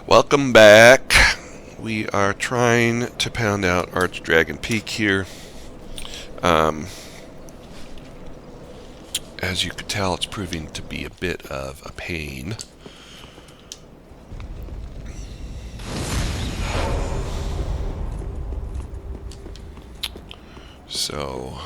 Welcome back. We are trying to pound out Arch Dragon Peak here. As you could tell, it's proving to be a bit of a pain. So,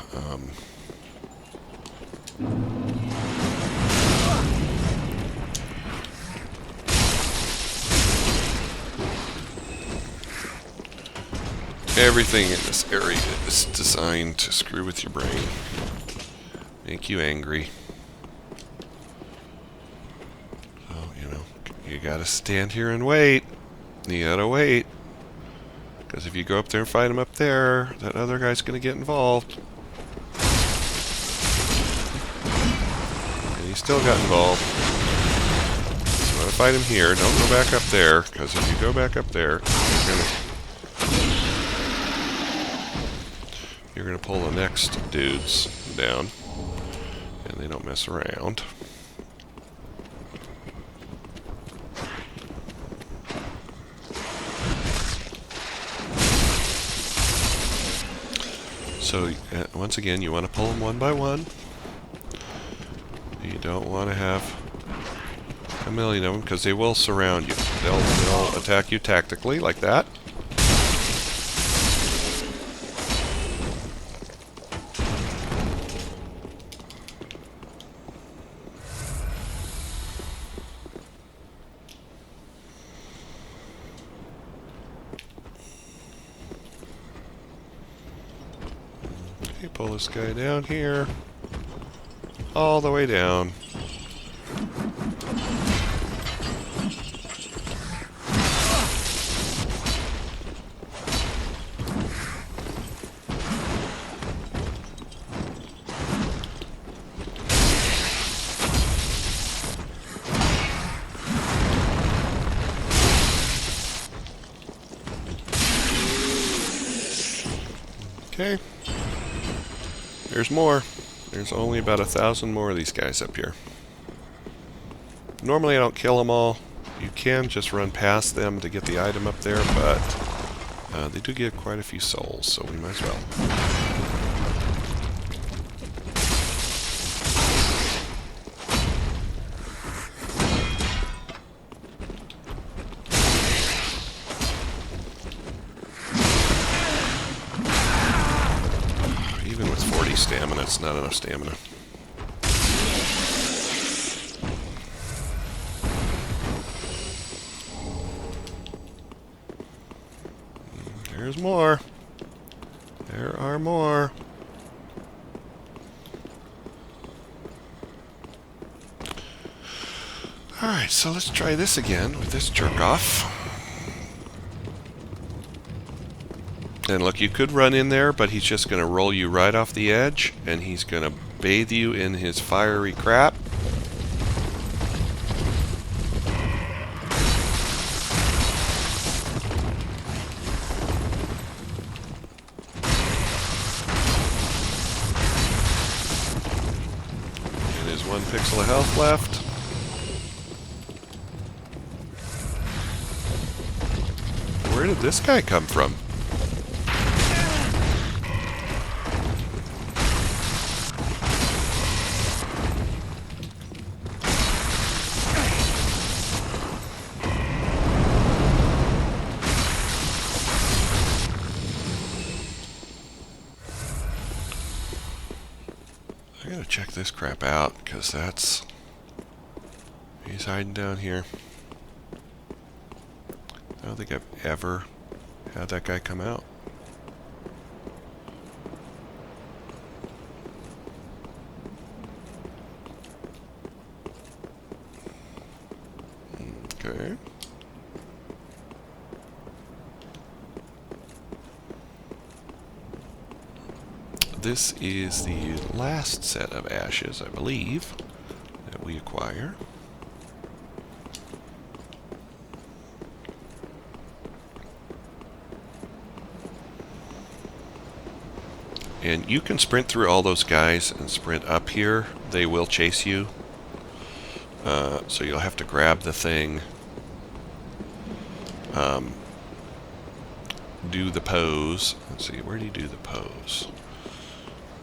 everything in this area is designed to screw with your brain, make you angry. So, you gotta stand here and wait. You gotta wait. Because if you go up there and fight him up there, that other guy's gonna get involved. And he still got involved. So I'm gonna fight him here. Don't go back up there, because if you go back up there, you're gonna pull the next dudes down, and they don't mess around. So once again, you want to pull them one by one. You don't want to have a million of them, because they will surround you. They'll attack you tactically like that. Okay, pull this guy down here, all the way down. Okay. There's more. There's only about 1,000 more of these guys up here. Normally I don't kill them all. You can just run past them to get the item up there, but they do give quite a few souls, so we might as well. Even with 40 stamina, it's not enough stamina. There's more. There are more. Alright, so let's try this again with this jerk-off. And look, you could run in there, but he's just going to roll you right off the edge, and he's going to bathe you in his fiery crap. And there's 1 pixel of health left. Where did this guy come from? I gotta check this crap out, because he's hiding down here. I don't think I've ever had that guy come out. Okay. This is the last set of ashes, I believe, that we acquire. And you can sprint through all those guys and sprint up here. They will chase you. So you'll have to grab the thing do the pose. Let's see, where do you do the pose?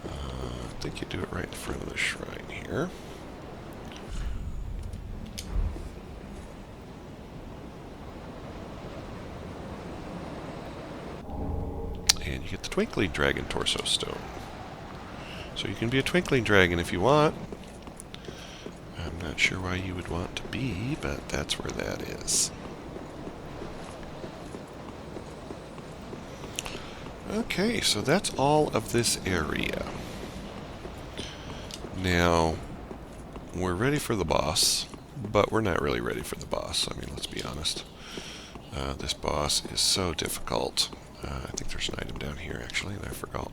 I think you do it right in front of the shrine here. And you get the Twinkling Dragon Torso Stone. So you can be a Twinkling Dragon if you want. I'm not sure why you would want to be, but that's where that is. Okay, so that's all of this area. Now, we're ready for the boss, but we're not really ready for the boss. I mean, let's be honest. This boss is so difficult. I think there's an item down here, actually, that I forgot.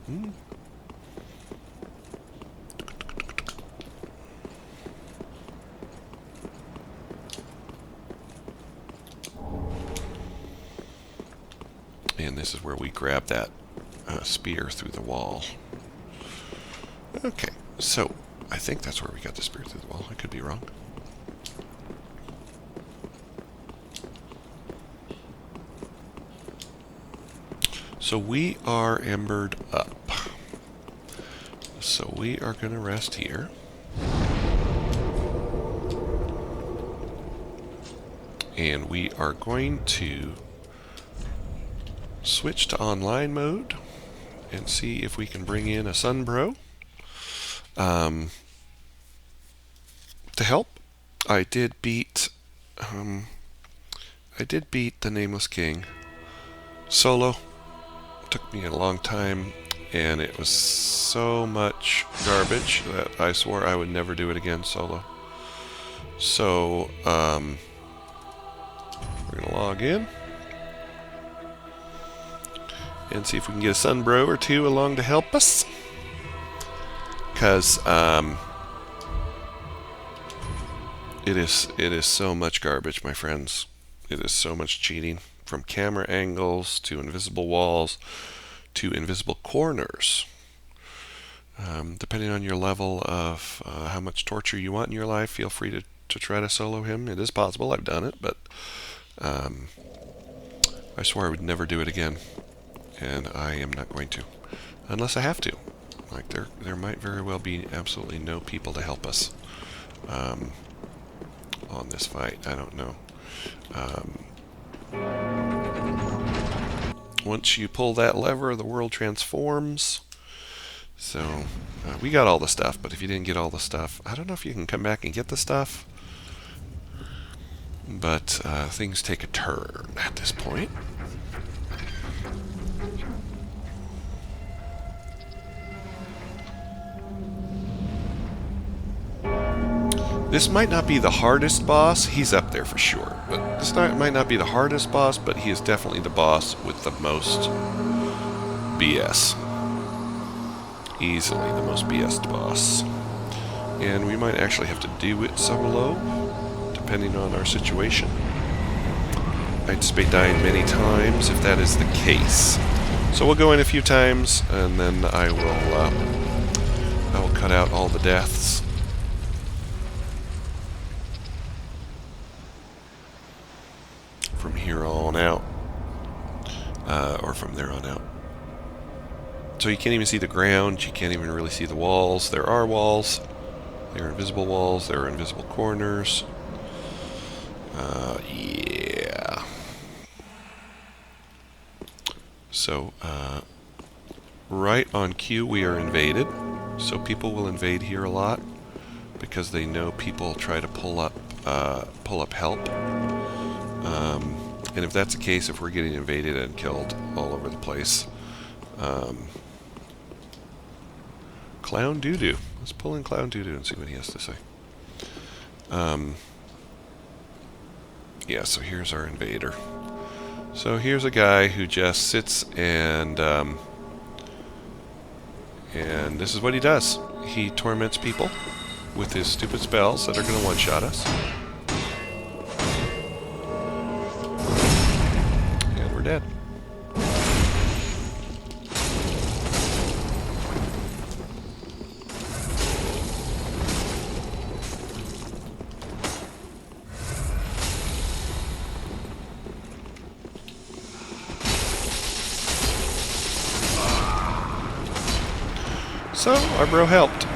And this is where we grab that spear through the wall. Okay, so I think that's where we got the spear through the wall. I could be wrong. So we are embered up. So we are going to rest here. And we are going to switch to online mode and see if we can bring in a Sunbro to help. I did beat the Nameless King solo. Took me a long time, and it was so much garbage that I swore I would never do it again solo. So we're gonna log in and see if we can get a Sunbro or two along to help us. Because it is so much garbage, my friends. It is so much cheating, from camera angles to invisible walls to invisible corners. Depending on your level of how much torture you want in your life, feel free to try to solo him. It is possible. I've done it, but I swore I would never do it again. And I am not going to, unless I have to. Like, there might very well be absolutely no people to help us on this fight. I don't know. Once you pull that lever, the world transforms. So we got all the stuff, but if you didn't get all the stuff, I don't know if you can come back and get the stuff. But things take a turn at this point. This might not be the hardest boss. He's up there for sure. But this might not be the hardest boss, but he is definitely the boss with the most BS. Easily the most BS boss. And we might actually have to do it solo, depending on our situation. I anticipate dying many times if that is the case. So we'll go in a few times, and then I will cut out all the deaths. From here on out, or from there on out. So you can't even see the ground, you can't even really see the walls. There are walls, there are invisible walls, there are invisible corners. Yeah. So, right on cue we are invaded, so people will invade here a lot, because they know people try to pull up help. And if that's the case, if we're getting invaded and killed all over the place, Clown Doo-Doo. Let's pull in Clown Doo-Doo and see what he has to say. Yeah, so here's our invader. So here's a guy who just sits and this is what he does. He torments people with his stupid spells that are going to one-shot us. Dead. So, our bro helped.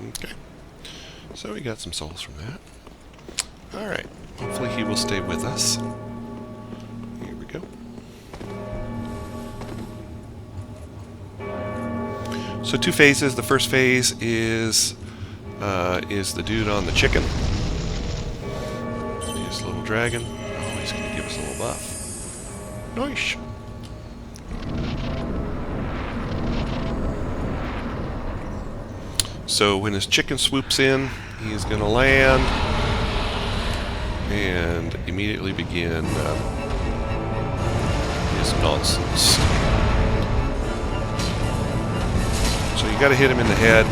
Okay. So we got some souls from that. Alright. Hopefully he will stay with us. Here we go. So 2 phases. The first phase is the dude on the chicken. His little dragon. Oh, he's going to give us a little buff. Nice. So when his chicken swoops in, he is going to land and immediately begin his nonsense. So you got to hit him in the head.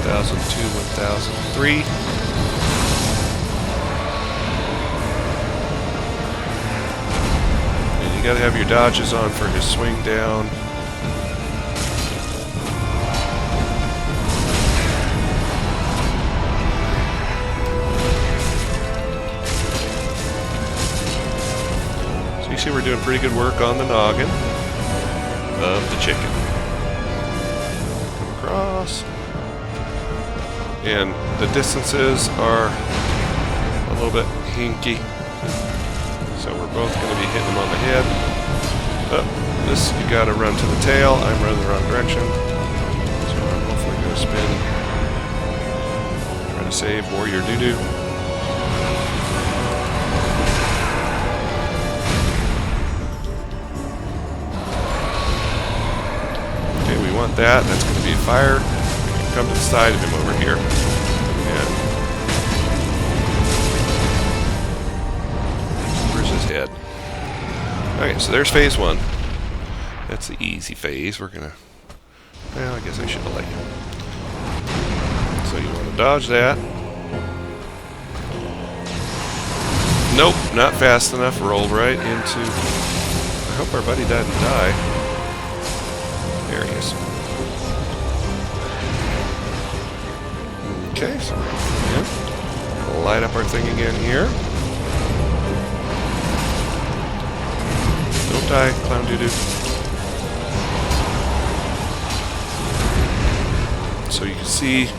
1,000, 2, 1,000, 3. And you got to have your dodges on for his swing down. So you see we're doing pretty good work on the noggin of the chicken. Across. And the distances are a little bit hinky. So we're both going to be hitting him on the head. Oh, this, you got to run to the tail. I'm running the wrong direction. So I'm hopefully going to spin. Try to save Warrior Doo-Doo. Okay, we want that. That's going to be a fire. Come to the side of him over here. And where's his head? Okay, so there's phase 1. That's the easy phase. We're gonna... Well, I guess I should have let you. So you want to dodge that. Nope, not fast enough. Rolled right into... I hope our buddy doesn't die. There he is. Okay, so we'll light up our thing again here. Don't die, clown doo-doo. So you can see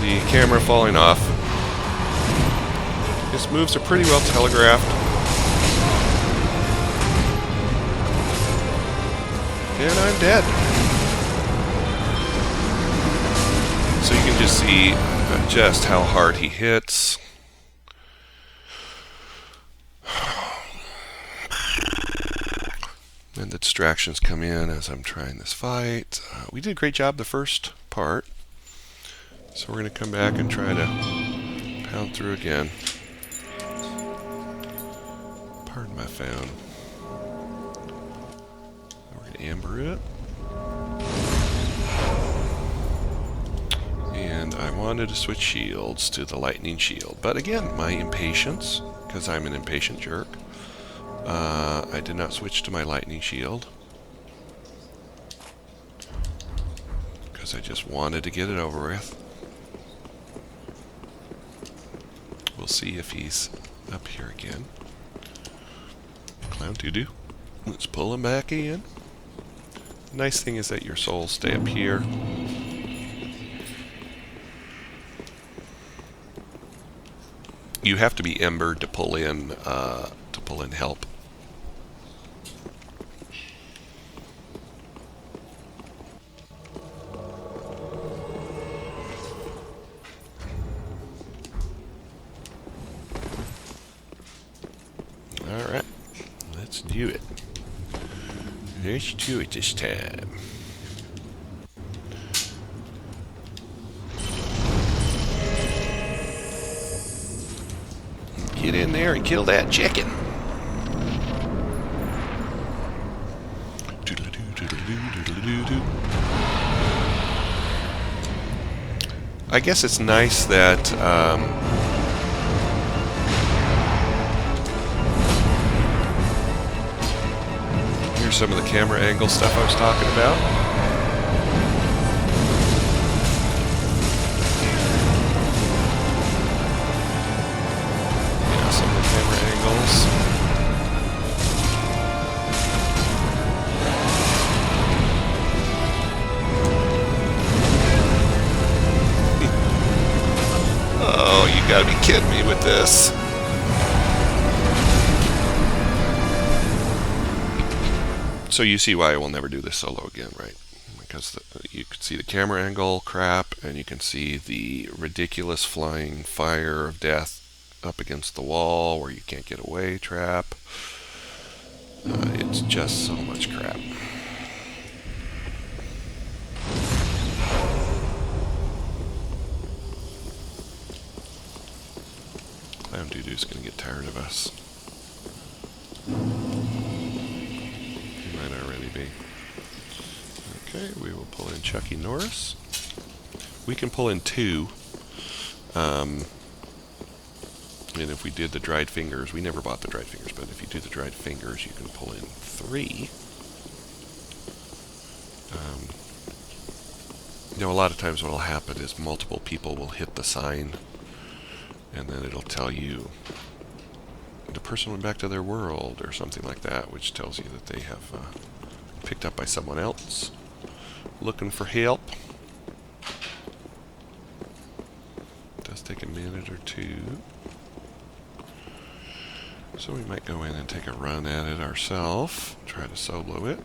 the camera falling off. His moves are pretty well telegraphed. And I'm dead. So you can just see just how hard he hits. And the distractions come in as I'm trying this fight. We did a great job the first part. So we're going to come back and try to pound through again. Pardon my phone. We're going to amber it. And I wanted to switch shields to the lightning shield. But again, my impatience, because I'm an impatient jerk, I did not switch to my lightning shield. Because I just wanted to get it over with. We'll see if he's up here again. Clown doo-doo. Let's pull him back in. The nice thing is that your souls stay up here. You have to be embered to pull in help. All right, let's do it. Let's do it this time. Get in there and kill that chicken. I guess it's nice that here's some of the camera angle stuff I was talking about. Yeah, some of the camera angles. You gotta be kidding me with this. So you see why I will never do this solo again, right? Because you can see the camera angle crap, and you can see the ridiculous flying fire of death up against the wall where you can't get away trap. It's just so much crap. Clown Doo-Doo's gonna get tired of us. He might already be. Okay, we will pull in Chucky Norris. We can pull in 2. And if we did the dried fingers, we never bought the dried fingers, but if you do the dried fingers, you can pull in 3. You know, a lot of times what will happen is multiple people will hit the sign, and then it'll tell you the person went back to their world or something like that, which tells you that they have picked up by someone else looking for help. It does take a minute or 2. So we might go in and take a run at it ourselves, try to solo it.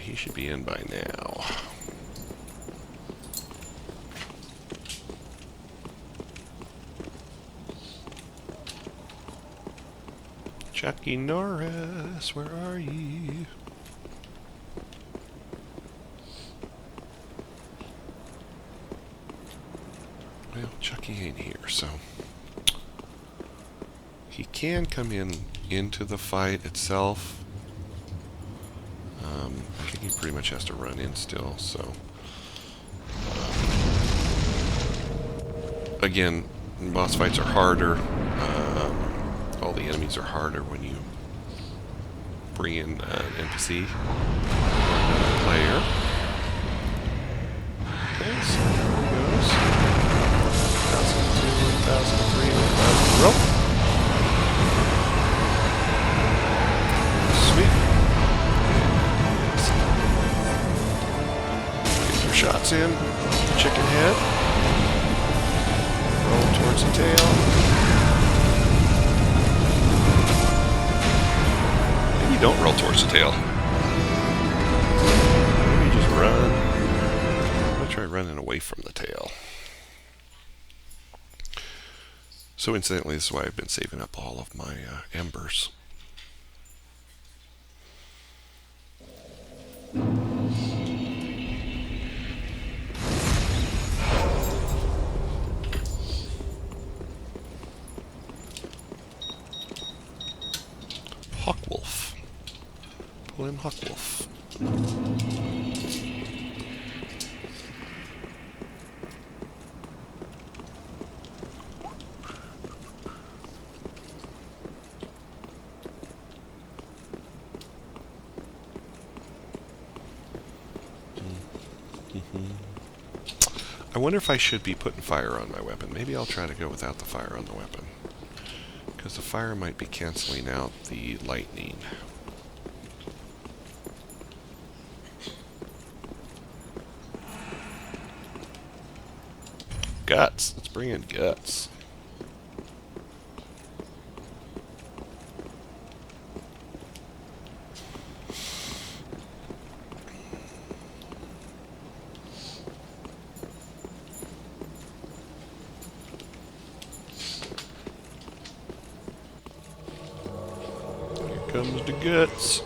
He should be in by now. Chucky Norris, where are you? Well, Chucky ain't here, so he can come into the fight itself. I think he pretty much has to run in still, so again, boss fights are harder. All the enemies are harder when you bring in an NPC or another player. Okay, so there he goes. 1,002, 1,003, 1,000 rope. Sweet. Get your shots in. Chicken head. Roll towards the tail. Maybe don't roll towards the tail. Maybe just run. I'm going to try running away from the tail. So incidentally, this is why I've been saving up all of my embers. Hawkwolf. Pull in Hawkwolf. I wonder if I should be putting fire on my weapon. Maybe I'll try to go without the fire on the weapon, because the fire might be canceling out the lightning. Guts. Let's bring in guts. Comes the guts.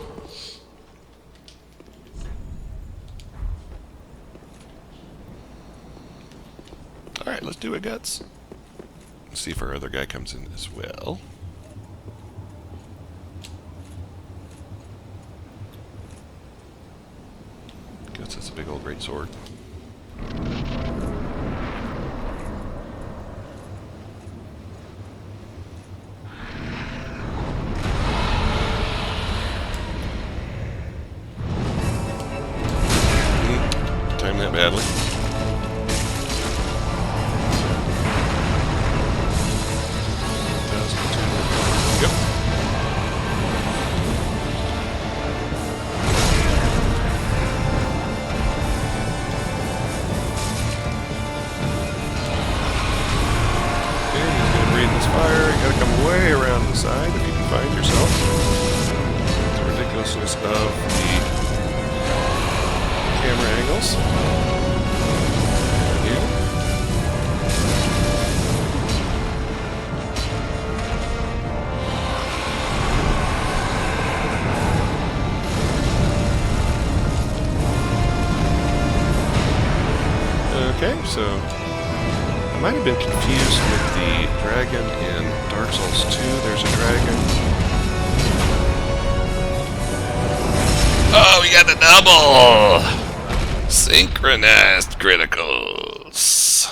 Alright, let's do it, guts. Let's see if our other guy comes in as well. Guts has a big old great sword. That badly. way around the side if you can find yourself. The ridiculousness of the camera angles. Okay, so I might have been confused with the dragon in Dark Souls 2. There's a dragon. Oh, we got the double! Synchronized criticals.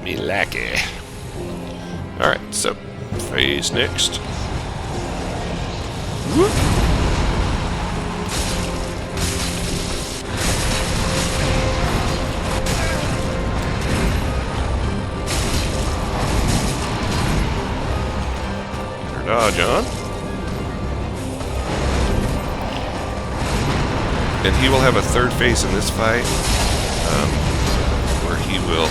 Me lucky. Alright, so phase next. Whoop. Dodge on. And he will have a third phase in this fight, where he will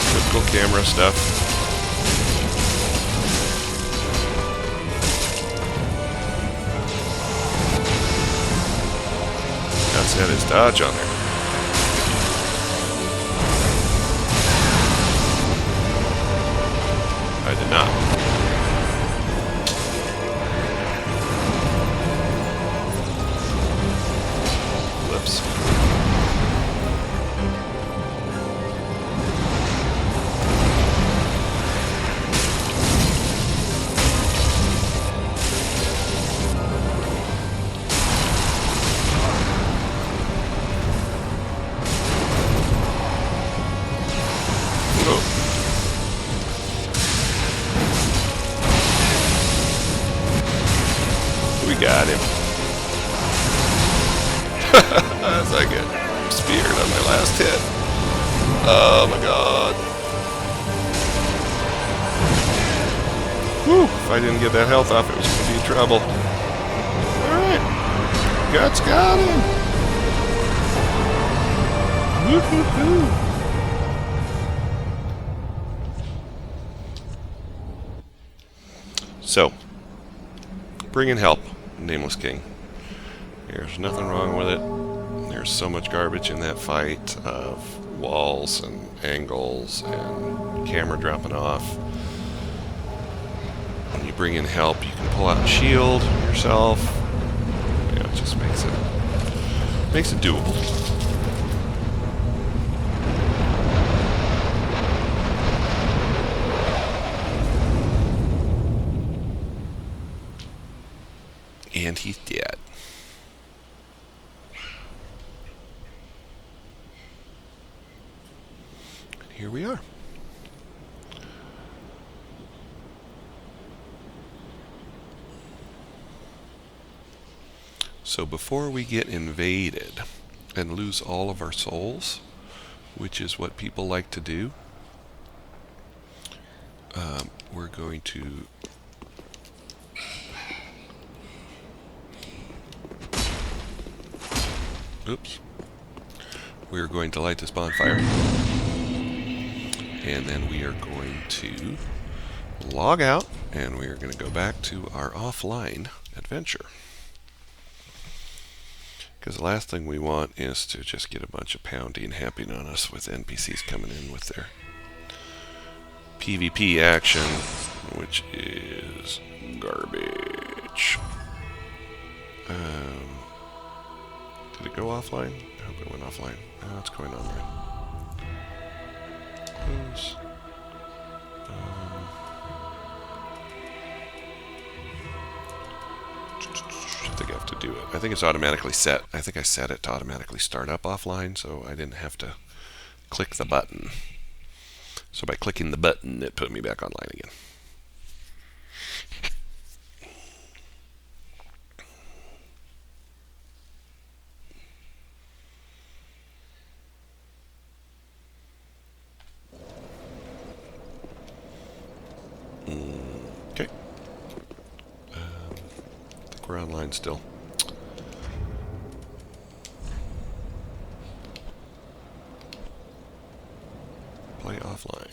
typical camera stuff. Set his dodge on there. I did not. Whoops. We got him. As I get speared on my last hit. Oh my god. Whew, if I didn't get that health off, it was going to be trouble. Alright. Guts got him. Woo-hoo-hoo. So, bring in help, Nameless King. There's nothing wrong with it. There's so much garbage in that fight of walls and angles and camera dropping off. When you bring in help, you can pull out and shield yourself. You know, it just makes it doable. And he's dead. Here we are. So before we get invaded and lose all of our souls, which is what people like to do, we're going to we're going to light this bonfire, and then we are going to log out, and we are going to go back to our offline adventure. Because the last thing we want is to just get a bunch of pounding happening on us with NPCs coming in with their PvP action, which is garbage. Did it go offline? I hope it went offline. Oh, what's going on there? Close. I think I have to do it. I think it's automatically set. I think I set it to automatically start up offline, so I didn't have to click the button. So by clicking the button, it put me back online again. Okay. I think we're online still. Play offline.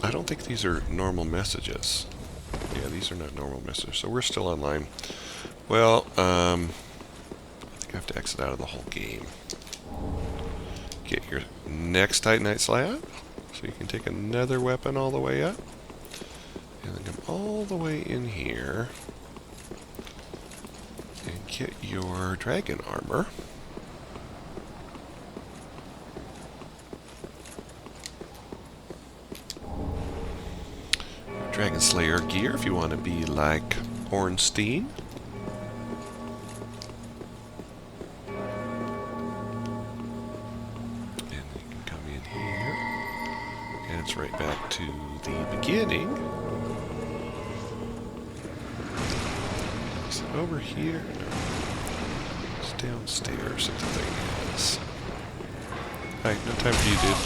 I don't think these are normal messages. Yeah, these are not normal messages, so we're still online. Well, I think I have to exit out of the whole game. Get your next Titanite slab, so you can take another weapon all the way up. And then come all the way in here. And get your dragon armor. Dragon Slayer gear if you want to be like Ornstein. And you can come in here. And it's right back to the beginning. Is it over here? No. It's downstairs that the thing is. Alright, no time for you, dude.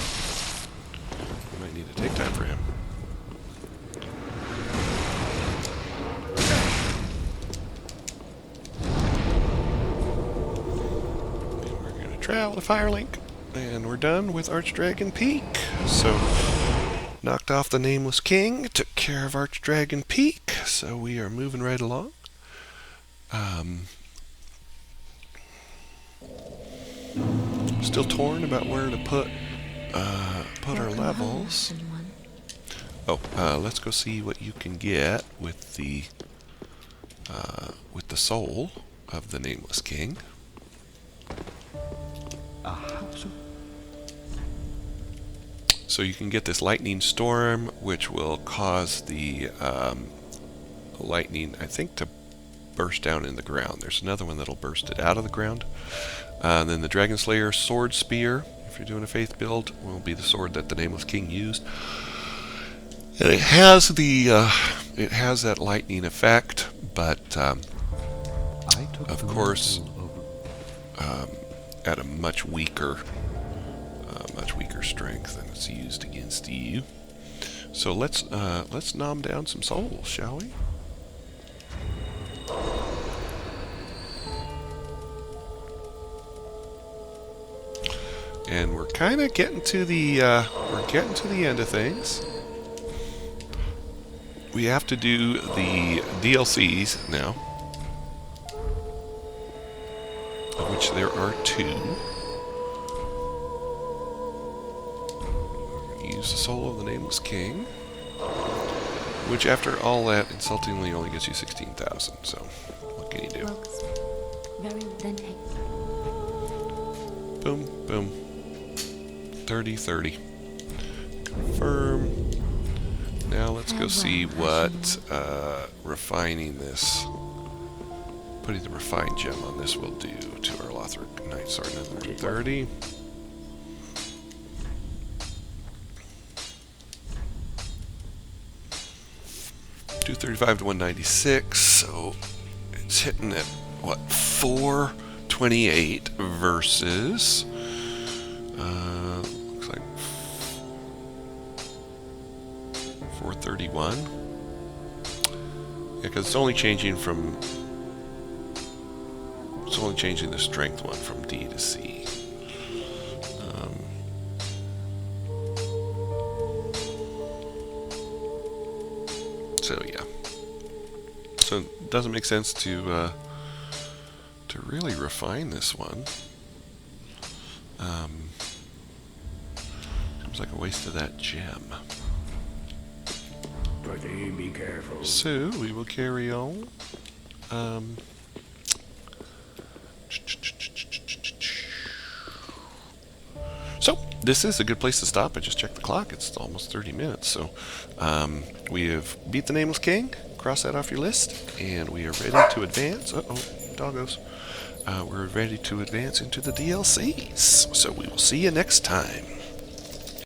You might need to take time for him. Travel to Firelink, and we're done with Archdragon Peak. So, knocked off the Nameless King, took care of Archdragon Peak, so we are moving right along. Still torn about where to put our levels. Oh, let's go see what you can get with the soul of the Nameless King. So you can get this lightning storm, which will cause the lightning, I think, to burst down in the ground. There's another one that'll burst it out of the ground. And then the Dragon Slayer Sword Spear, if you're doing a faith build, will be the sword that the Nameless King used. And it has that lightning effect, but of course, at a much weaker strength than it's used against you. So let's nom down some souls, shall we? And we're kind of getting to the end of things. We have to do the DLCs now, of which there are 2. Use the soul of the Nameless King, which after all that insultingly only gets you 16,000, so what can you do? Boom, boom. 30, 30. Confirm. Now let's go see what refining this, putting the refined gem on this will do to our Lothric Knight Sword. Another 30. 235 to 196, so it's hitting at what, 428 versus looks like 431. Yeah, because it's only changing the strength one from D to C. So yeah, so it doesn't make sense to really refine this one. Seems like a waste of that gem. Be careful. So we will carry on. So this is a good place to stop. I just checked the clock. It's almost 30 minutes. So we have beat the Nameless King. Cross that off your list. And we are ready to advance. Uh-oh, doggos. We're ready to advance into the DLCs. So we will see you next time.